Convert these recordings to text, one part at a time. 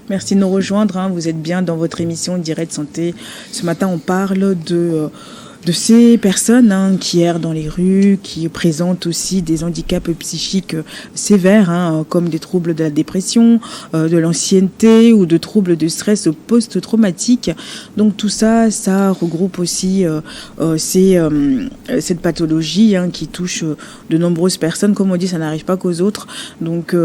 Merci de nous rejoindre. Vous êtes bien dans votre émission Direct Santé. Ce matin, on parle de ces personnes qui errent dans les rues, qui présentent aussi des handicaps psychiques sévères, comme des troubles de la dépression, de l'ancienneté ou de troubles de stress post-traumatique. Donc tout ça, ça regroupe aussi cette pathologie qui touche de nombreuses personnes. Comme on dit, ça n'arrive pas qu'aux autres. Donc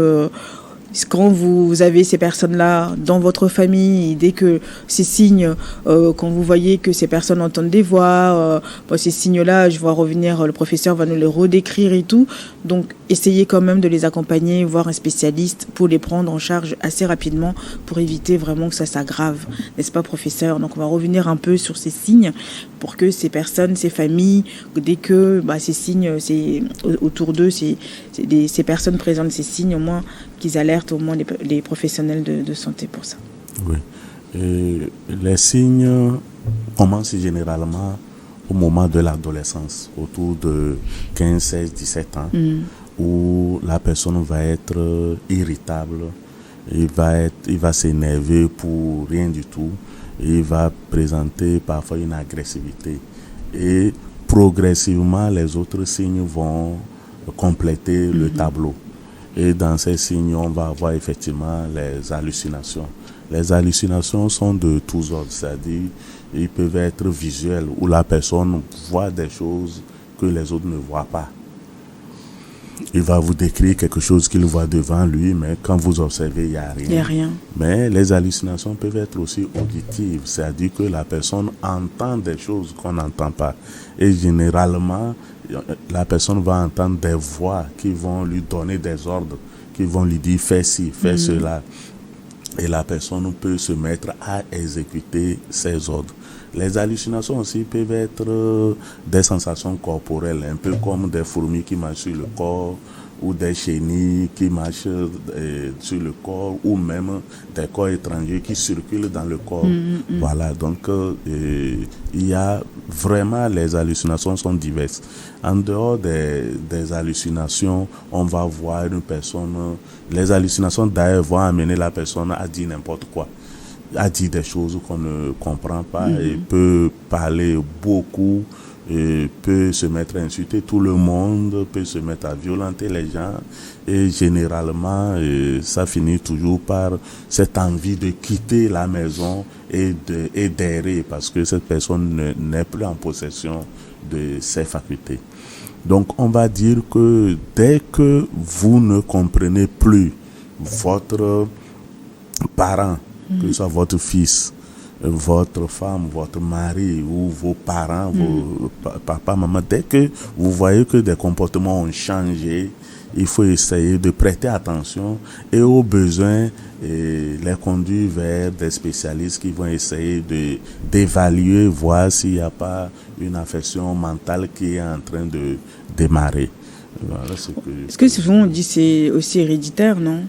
quand vous avez ces personnes-là dans votre famille, dès que ces signes, quand vous voyez que ces personnes entendent des voix, ces signes-là, je vois revenir, le professeur va nous les redécrire et tout. Donc, essayez quand même de les accompagner, voir un spécialiste pour les prendre en charge assez rapidement pour éviter vraiment que ça s'aggrave. N'est-ce pas, professeur? Donc, on va revenir un peu sur ces signes pour que ces personnes, ces familles, dès que ces signes, autour d'eux, ces personnes présentent ces signes, au moins qu'ils alertent au moins les professionnels de santé pour ça. Oui. Les signes commencent généralement au moment de l'adolescence, autour de 15, 16, 17 ans, où la personne va être irritable, il va s'énerver pour rien du tout, il va présenter parfois une agressivité. Et progressivement, les autres signes vont compléter le tableau. Et dans ces signes, on va avoir effectivement les hallucinations. Les hallucinations sont de tous ordres, c'est-à-dire ils peuvent être visuels, où la personne voit des choses que les autres ne voient pas. Il va vous décrire quelque chose qu'il voit devant lui, mais quand vous observez, il n'y a rien. Il n'y a rien. Mais les hallucinations peuvent être aussi auditives, c'est-à-dire que la personne entend des choses qu'on n'entend pas. Et généralement, la personne va entendre des voix qui vont lui donner des ordres, qui vont lui dire fais ci, fais cela. Et la personne peut se mettre à exécuter ces ordres. Les hallucinations aussi peuvent être des sensations corporelles, un peu comme des fourmis qui marchent sur le corps, ou des chenilles qui marchent sur le corps, ou même des corps étrangers qui circulent dans le corps. Voilà, donc il y a vraiment, les hallucinations sont diverses. En dehors des hallucinations, on va voir une personne, les hallucinations d'ailleurs vont amener la personne à dire n'importe quoi, à dire des choses qu'on ne comprend pas, et peut parler beaucoup, et peut se mettre à insulter tout le monde, peut se mettre à violenter les gens, et généralement ça finit toujours par cette envie de quitter la maison et d'errer, parce que cette personne n'est plus en possession de ses facultés. Donc on va dire que dès que vous ne comprenez plus votre parent, que ce soit votre fils, votre femme, votre mari ou vos parents, vos papa, maman, dès que vous voyez que des comportements ont changé, il faut essayer de prêter attention et au besoin les conduire vers des spécialistes qui vont essayer d'évaluer, voir s'il n'y a pas une affection mentale qui est en train de démarrer. Voilà Est-ce que souvent on dit c'est aussi héréditaire, non?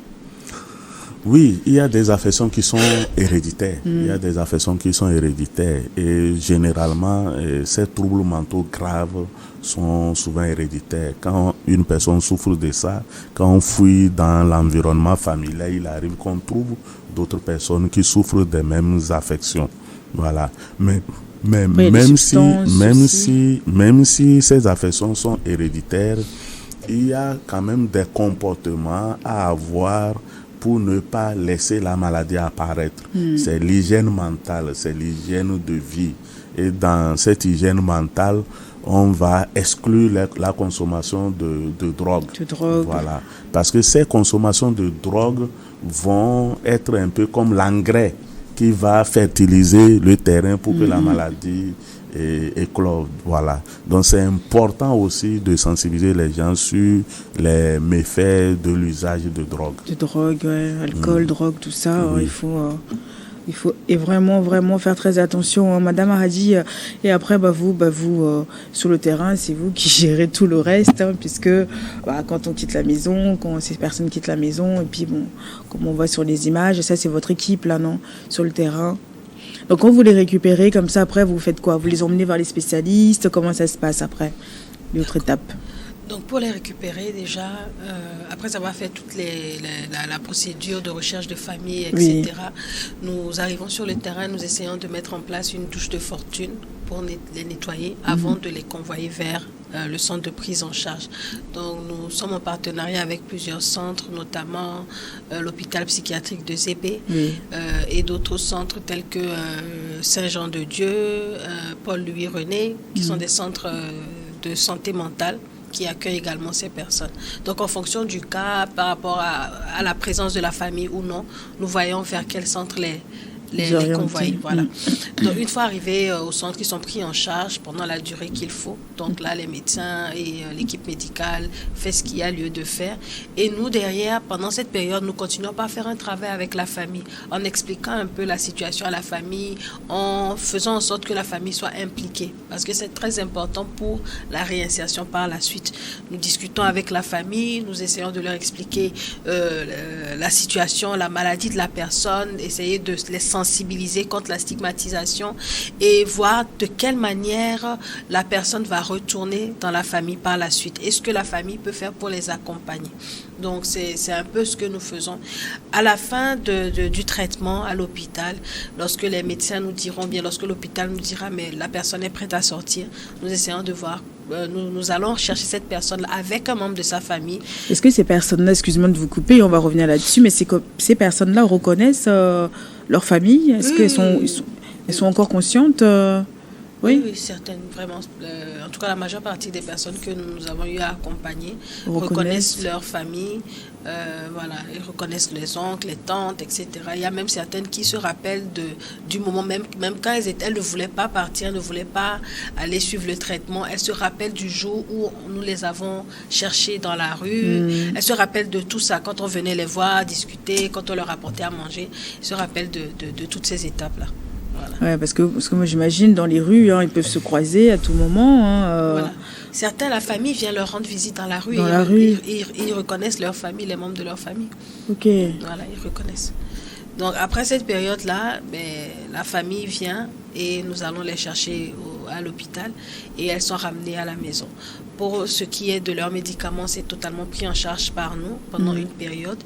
Oui, il y a des affections qui sont héréditaires. Il y a des affections qui sont héréditaires. Et généralement, ces troubles mentaux graves sont souvent héréditaires. Quand une personne souffre de ça, quand on fouille dans l'environnement familial, il arrive qu'on trouve d'autres personnes qui souffrent des mêmes affections. Voilà. Mais même si ces affections sont héréditaires, il y a quand même des comportements à avoir pour ne pas laisser la maladie apparaître. C'est l'hygiène mentale, c'est l'hygiène de vie. Et dans cette hygiène mentale, on va exclure la consommation de drogue. Voilà. Parce que ces consommations de drogue vont être un peu comme l'engrais qui va fertiliser le terrain pour que la maladie éclore. Voilà. Donc c'est important aussi de sensibiliser les gens sur les méfaits de l'usage de drogue. De drogue, alcool, drogue, tout ça. Il faut vraiment faire très attention, Madame Aradi. Et après, vous, sur le terrain, c'est vous qui gérez tout le reste, puisque quand on quitte la maison, quand ces personnes quittent la maison, et puis comme on voit sur les images, ça c'est votre équipe là, non, sur le terrain. Donc quand vous les récupérez comme ça, après vous faites quoi? Vous les emmenez vers les spécialistes? Comment ça se passe après, l'autre étape? Donc pour les récupérer déjà, après avoir fait toute la procédure de recherche de famille, etc., nous arrivons sur le terrain, nous essayons de mettre en place une douche de fortune pour les nettoyer avant de les convoyer vers le centre de prise en charge. Donc nous sommes en partenariat avec plusieurs centres, notamment l'hôpital psychiatrique de Zébé et d'autres centres tels que Saint-Jean-de-Dieu, Paul-Louis-René, qui sont des centres de santé mentale qui accueille également ces personnes. Donc en fonction du cas, par rapport à la présence de la famille ou non, nous voyons vers quel centre les convoyer. Voilà. Donc une fois arrivés au centre, ils sont pris en charge pendant la durée qu'il faut. Donc là, les médecins et l'équipe médicale fait ce qu'il y a lieu de faire. Et nous, derrière, pendant cette période, nous continuons pas à faire un travail avec la famille, en expliquant un peu la situation à la famille, en faisant en sorte que la famille soit impliquée. Parce que c'est très important pour la réinsertion par la suite. Nous discutons avec la famille, nous essayons de leur expliquer la situation, la maladie de la personne, essayer de les sensibiliser contre la stigmatisation et voir de quelle manière la personne va retourner dans la famille par la suite. Et ce que la famille peut faire pour les accompagner. Donc, c'est un peu ce que nous faisons. À la fin du traitement à l'hôpital, lorsque les médecins nous diront bien, lorsque l'hôpital nous dira, mais la personne est prête à sortir, nous essayons de voir, nous allons chercher cette personne-là avec un membre de sa famille. Est-ce que ces personnes-là, excuse-moi de vous couper, on va revenir là-dessus, mais ces personnes-là reconnaissent leur famille? Est-ce qu'elles sont encore conscientes Oui, certaines, vraiment. En tout cas, la majeure partie des personnes que nous avons eu à accompagner reconnaissent leur famille. Voilà, ils reconnaissent les oncles, les tantes, etc. Il y a même certaines qui se rappellent du moment, même quand elles ne voulaient pas partir, ne voulaient pas aller suivre le traitement. Elles se rappellent du jour où nous les avons cherchées dans la rue. Elles se rappellent de tout ça. Quand on venait les voir, discuter, quand on leur apportait à manger, ils se rappellent de toutes ces étapes-là. Voilà. Ouais, parce que moi j'imagine dans les rues, ils peuvent se croiser à tout moment. Voilà. Certains, la famille vient leur rendre visite dans la rue. Ils reconnaissent leur famille, les membres de leur famille. Ok. Voilà, ils reconnaissent. Donc après cette période-là, la famille vient et nous allons les chercher à l'hôpital et elles sont ramenées à la maison. Pour ce qui est de leurs médicaments, c'est totalement pris en charge par nous pendant une période.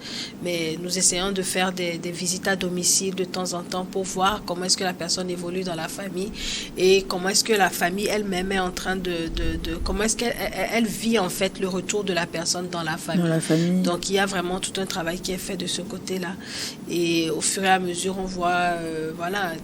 Mais nous essayons de faire des visites à domicile de temps en temps pour voir comment est-ce que la personne évolue dans la famille et comment est-ce que la famille elle-même est en train comment est-ce qu'elle vit en fait le retour de la personne dans la famille. Donc il y a vraiment tout un travail qui est fait de ce côté-là. Et au fur et à mesure, on voit,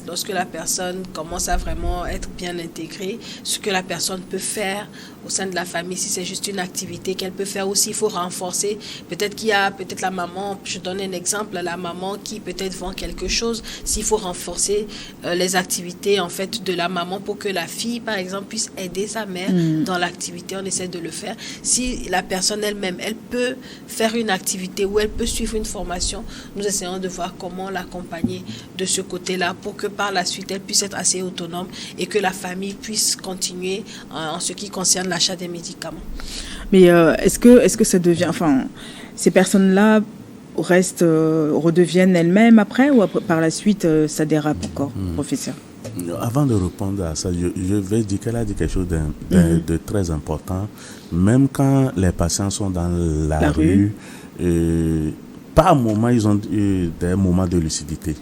lorsque la personne commence à vraiment être bien intégrée, ce que la personne peut faire au sein de la famille, si c'est juste une activité qu'elle peut faire aussi, il faut renforcer. Peut-être qu'il y a la maman, je donne un exemple, la maman qui peut-être vend quelque chose, s'il faut renforcer les activités en fait de la maman pour que la fille, par exemple, puisse aider sa mère dans l'activité, on essaie de le faire. Si la personne elle-même, elle peut faire une activité ou elle peut suivre une formation, nous essayons de voir comment l'accompagner de ce côté-là pour que par la suite, elle puisse être assez autonome et que la famille puisse continuer en ce qui concerne l'achat des médicaments. Mais est-ce que ça devient... Enfin, ces personnes-là redeviennent elles-mêmes après ou par la suite, ça dérape encore, professeur? Avant de répondre à ça, je vais dire qu'elle a dit quelque chose de très important. Même quand les patients sont dans la rue, par moment, ils ont eu des moments de lucidité.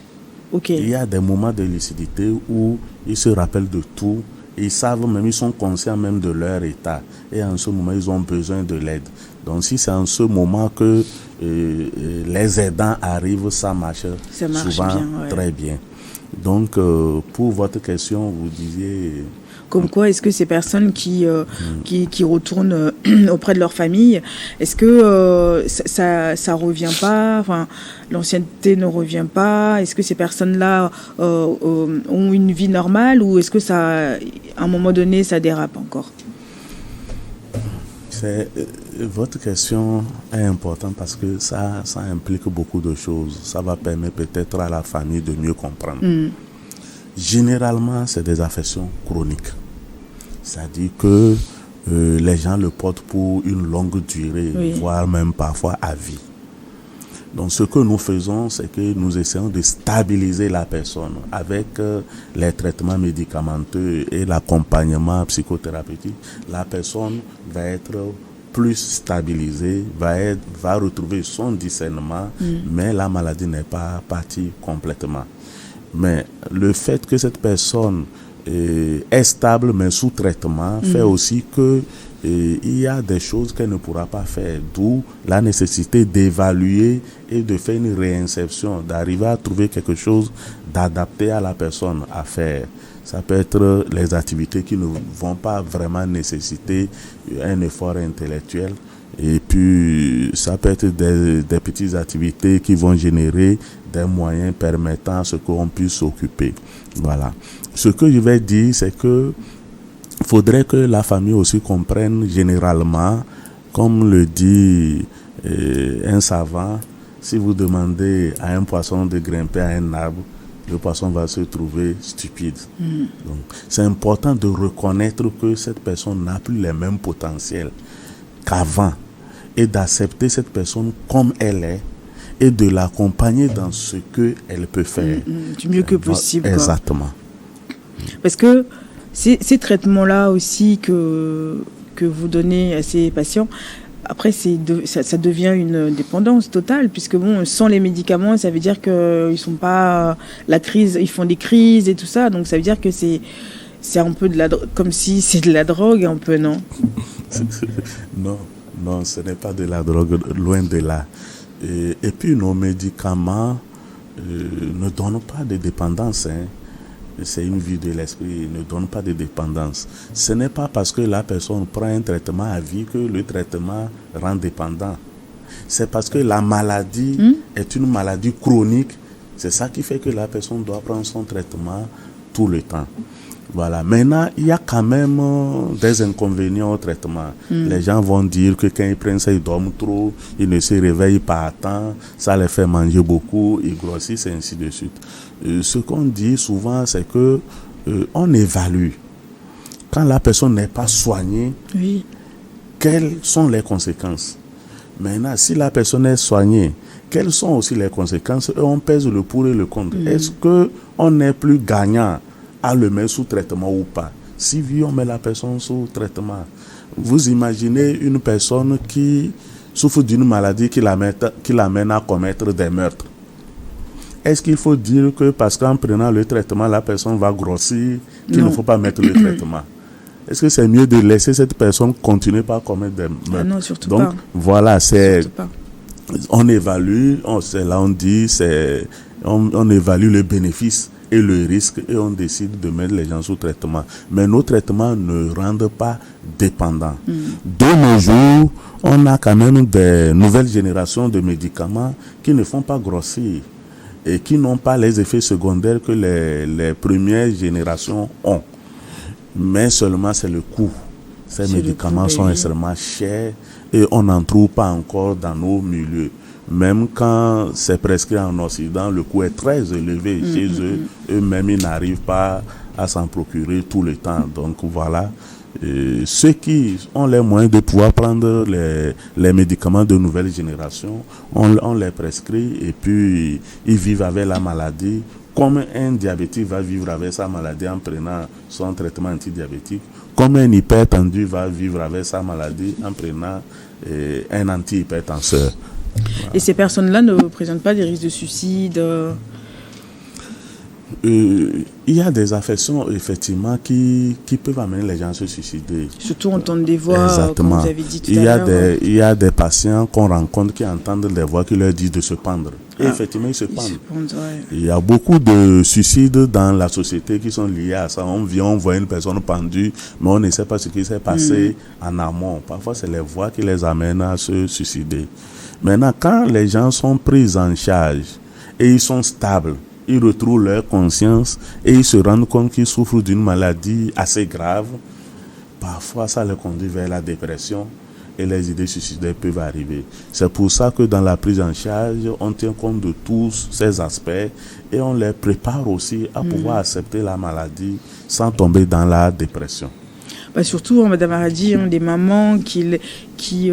Okay. Il y a des moments de lucidité où ils se rappellent de tout. Ils savent même, ils sont conscients même de leur état. Et en ce moment, ils ont besoin de l'aide. Donc, si c'est en ce moment que les aidants arrivent, ça marche souvent bien, très bien. Donc, pour votre question, vous disiez... Comme quoi, est-ce que ces personnes qui retournent auprès de leur famille, est-ce que ça revient pas, enfin, l'ancienneté ne revient pas? Est-ce que ces personnes-là ont une vie normale ou est-ce que à un moment donné, ça dérape encore? Votre question est importante parce que ça implique beaucoup de choses. Ça va permettre peut-être à la famille de mieux comprendre. Généralement, c'est des affections chroniques. C'est-à-dire que les gens le portent pour une longue durée, voire même parfois à vie. Donc, ce que nous faisons, c'est que nous essayons de stabiliser la personne avec les traitements médicamenteux et l'accompagnement psychothérapeutique. La personne va être plus stabilisé, va retrouver son discernement, mais la maladie n'est pas partie complètement. Mais le fait que cette personne est stable mais sous traitement fait aussi que il y a des choses qu'elle ne pourra pas faire, d'où la nécessité d'évaluer et de faire une réinsertion, d'arriver à trouver quelque chose d'adapté à la personne à faire. Ça peut être les activités qui ne vont pas vraiment nécessiter un effort intellectuel, et puis ça peut être des petites activités qui vont générer des moyens permettant à ce qu'on puisse s'occuper. Voilà. Ce que je vais dire, c'est que faudrait que la famille aussi comprenne généralement, comme le dit un savant, si vous demandez à un poisson de grimper à un arbre, le poisson va se trouver stupide. Donc, c'est important de reconnaître que cette personne n'a plus les mêmes potentiels qu'avant et d'accepter cette personne comme elle est et de l'accompagner dans ce qu'elle peut faire. Du mieux que possible. Exactement. Parce que ces traitements-là aussi que vous donnez à ces patients, après ça devient une dépendance totale, puisque bon, sans les médicaments, ça veut dire qu'ils sont pas la crise, ils font des crises et tout ça, donc ça veut dire que c'est un peu comme si c'est de la drogue un peu, non? Non, ce n'est pas de la drogue, loin de là. Et puis nos médicaments ne donnent pas de dépendance, hein. C'est une vue de l'esprit, ne donne pas de dépendance. Ce n'est pas parce que la personne prend un traitement à vie que le traitement rend dépendant. C'est parce que la maladie est une maladie chronique. C'est ça qui fait que la personne doit prendre son traitement tout le temps. Voilà. Maintenant, il y a quand même des inconvénients au traitement. Les gens vont dire que quand ils prennent ça, ils dorment trop, ils ne se réveillent pas à temps, ça les fait manger beaucoup, ils grossissent et ainsi de suite. Ce qu'on dit souvent, c'est que on évalue. Quand la personne n'est pas soignée, quelles sont les conséquences? Maintenant, si la personne est soignée, quelles sont aussi les conséquences? Et on pèse le pour et le contre. Est-ce qu'on est plus gagnant à le mettre sous traitement ou pas? Si oui, on met la personne sous traitement. Vous imaginez une personne qui souffre d'une maladie qui l'amène à commettre des meurtres. Est-ce qu'il faut dire que parce qu'en prenant le traitement, la personne va grossir, qu'il ne faut pas mettre le traitement? Est-ce que c'est mieux de laisser cette personne continuer par commettre des meurtres? Non, surtout Donc, pas. voilà, on évalue, on évalue le bénéfice et le risque et on décide de mettre les gens sous traitement. Mais nos traitements ne rendent pas dépendants. De nos jours, on a quand même des nouvelles générations de médicaments qui ne font pas grossir et qui n'ont pas les effets secondaires que les premières générations ont. Mais seulement c'est le coût. Ces médicaments sont extrêmement chers et on n'en trouve pas encore dans nos milieux. Même quand c'est prescrit en Occident, le coût est très élevé chez eux. Eux-mêmes, ils n'arrivent pas à s'en procurer tout le temps. Donc voilà, ceux qui ont les moyens de pouvoir prendre les médicaments de nouvelle génération, on les prescrit et puis ils vivent avec la maladie. Comme un diabétique va vivre avec sa maladie en prenant son traitement antidiabétique, comme un hypertendu va vivre avec sa maladie en prenant un antihypertenseur. Et ces personnes-là ne présentent pas des risques de suicide? Il y a des affections, effectivement, qui peuvent amener les gens à se suicider. Surtout entendre des voix, exactement, comme vous avez dit tout à l'heure. Il y a des patients qu'on rencontre qui entendent des voix qui leur disent de se pendre. Et effectivement, ils se pendent. Il y a beaucoup de suicides dans la société qui sont liés à ça. On vient, on voit une personne pendue, mais on ne sait pas ce qui s'est passé en amont. Parfois, c'est les voix qui les amènent à se suicider. Maintenant, quand les gens sont pris en charge et ils sont stables, ils retrouvent leur conscience et ils se rendent compte qu'ils souffrent d'une maladie assez grave, parfois ça les conduit vers la dépression et les idées suicidaires peuvent arriver. C'est pour ça que dans la prise en charge, on tient compte de tous ces aspects et on les prépare aussi à pouvoir accepter la maladie sans tomber dans la dépression. Surtout, Madame Aradi, des mamans qui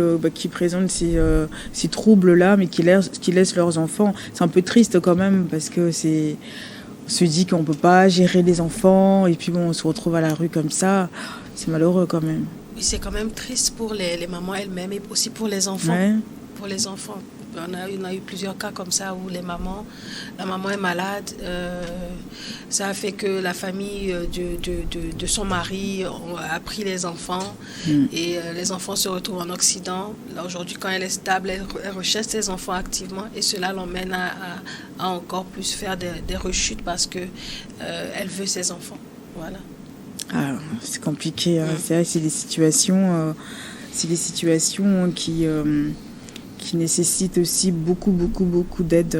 présentent ces troubles-là, mais qui laissent leurs enfants. C'est un peu triste quand même, parce que on se dit qu'on ne peut pas gérer les enfants, et puis bon, on se retrouve à la rue comme ça. C'est malheureux quand même. Oui, c'est quand même triste pour les mamans elles-mêmes et aussi pour les enfants. Ouais. Pour les enfants. On a eu plusieurs cas comme ça où la maman est malade. Ça a fait que la famille de son mari a pris les enfants et les enfants se retrouvent en Occident. Là, aujourd'hui, quand elle est stable, elle recherche ses enfants activement et cela l'emmène à encore plus faire des rechutes parce que elle veut ses enfants. Voilà. Ah, c'est compliqué. C'est vrai que c'est des situations qui nécessite aussi beaucoup d'aide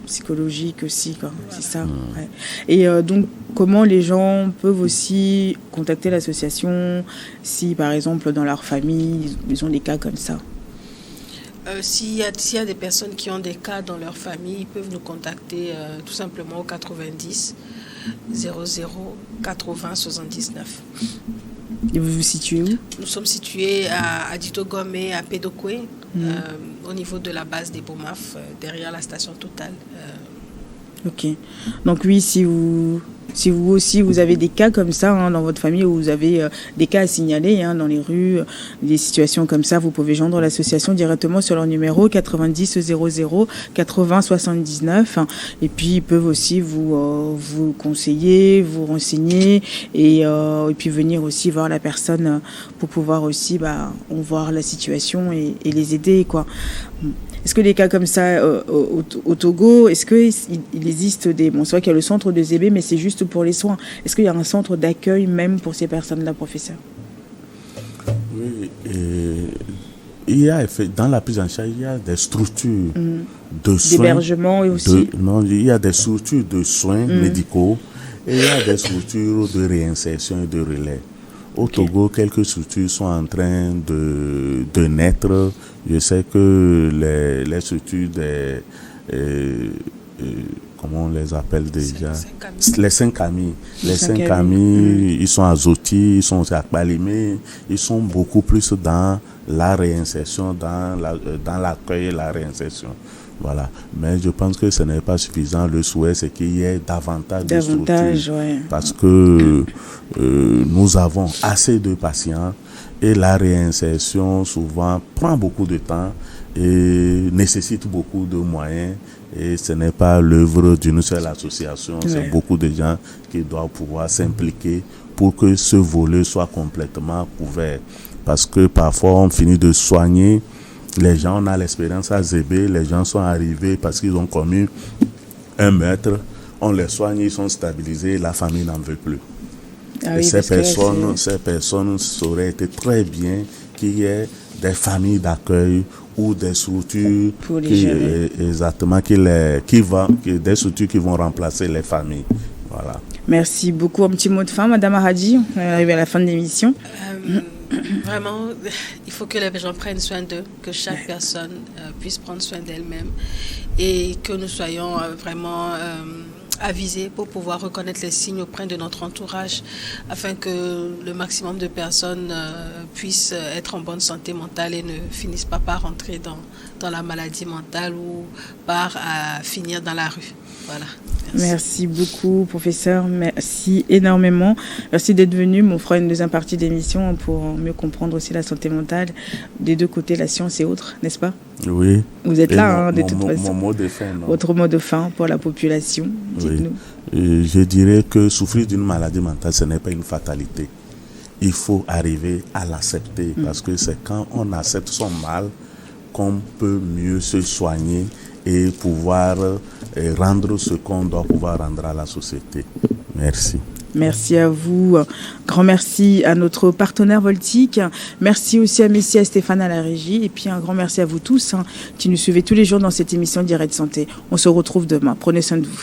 psychologique aussi, quoi. Voilà. C'est ça. Ouais. Et donc, comment les gens peuvent aussi contacter l'association si, par exemple, dans leur famille, ils ont des cas comme ça? S'il y a des personnes qui ont des cas dans leur famille, ils peuvent nous contacter tout simplement au 90 00 80 79. Et vous vous situez où? Nous sommes situés à Dito Gomé, à Pédokoué, au niveau de la base des Bomaf, derrière la station Total. Ok. Donc oui, si vous aussi vous avez des cas comme ça dans votre famille, où vous avez des cas à signaler dans les rues, des situations comme ça, vous pouvez joindre l'association directement sur leur numéro 90 00 80 79 et puis ils peuvent aussi vous conseiller, vous renseigner et puis venir aussi voir la personne pour pouvoir aussi voir la situation et les aider, quoi. Est-ce que les cas comme ça au Togo, est-ce qu'il existe c'est vrai qu'il y a le centre de Zébé, mais c'est juste pour les soins. Est-ce qu'il y a un centre d'accueil même pour ces personnes-là, professeur? Oui, il y a dans la prise en charge, il y a des structures de soins. D'hébergement aussi. Il y a des structures de soins médicaux et il y a des structures de réinsertion et de relais. Au Togo, quelques structures sont en train de naître. Je sais que les structures comment on les appelle déjà? Les 5 amis. Les 5 amis, ils sont à Zoti, ils sont à Kbalimé, ils sont beaucoup plus dans la réinsertion, dans l'accueil et la réinsertion. Voilà. Mais je pense que ce n'est pas suffisant. Le souhait, c'est qu'il y ait davantage de structures. Ouais. Parce que nous avons assez de patients et la réinsertion, souvent, prend beaucoup de temps et nécessite beaucoup de moyens. Et ce n'est pas l'œuvre d'une seule association. Ouais. C'est beaucoup de gens qui doivent pouvoir s'impliquer pour que ce volet soit complètement couvert. Parce que parfois, on finit de soigner les gens, on a l'expérience à Zébé, les gens sont arrivés parce qu'ils ont commis un meurtre, on les soigne, ils sont stabilisés, la famille n'en veut plus. Ah oui, ces personnes, ça aurait été très bien qu'il y ait des familles d'accueil ou des structures des structures qui vont remplacer les familles. Voilà. Merci beaucoup. Un petit mot de fin, Madame Aradi, on est arrivé à la fin de l'émission. Vraiment, il faut que les gens prennent soin d'eux, que chaque personne puisse prendre soin d'elle-même et que nous soyons vraiment avisés pour pouvoir reconnaître les signes auprès de notre entourage afin que le maximum de personnes puissent être en bonne santé mentale et ne finissent pas par rentrer dans la maladie mentale ou par finir dans la rue. Voilà. Merci beaucoup, professeur. Merci énormément. Merci d'être venu. On fera une deuxième partie d'émission pour mieux comprendre aussi la santé mentale des deux côtés, la science et autres, n'est-ce pas? Oui. Vous êtes là, de toute façon. Mon mot de fin. Non. Votre mot de fin pour la population, dites-nous. Oui. Je dirais que souffrir d'une maladie mentale, ce n'est pas une fatalité. Il faut arriver à l'accepter parce que c'est quand on accepte son mal qu'on peut mieux se soigner et pouvoir rendre ce qu'on doit pouvoir rendre à la société. Merci. Merci à vous. Grand merci à notre partenaire Voltic. Merci aussi à Messie et à Stéphane à la régie. Et puis un grand merci à vous tous qui nous suivez tous les jours dans cette émission Direct Santé. On se retrouve demain. Prenez soin de vous.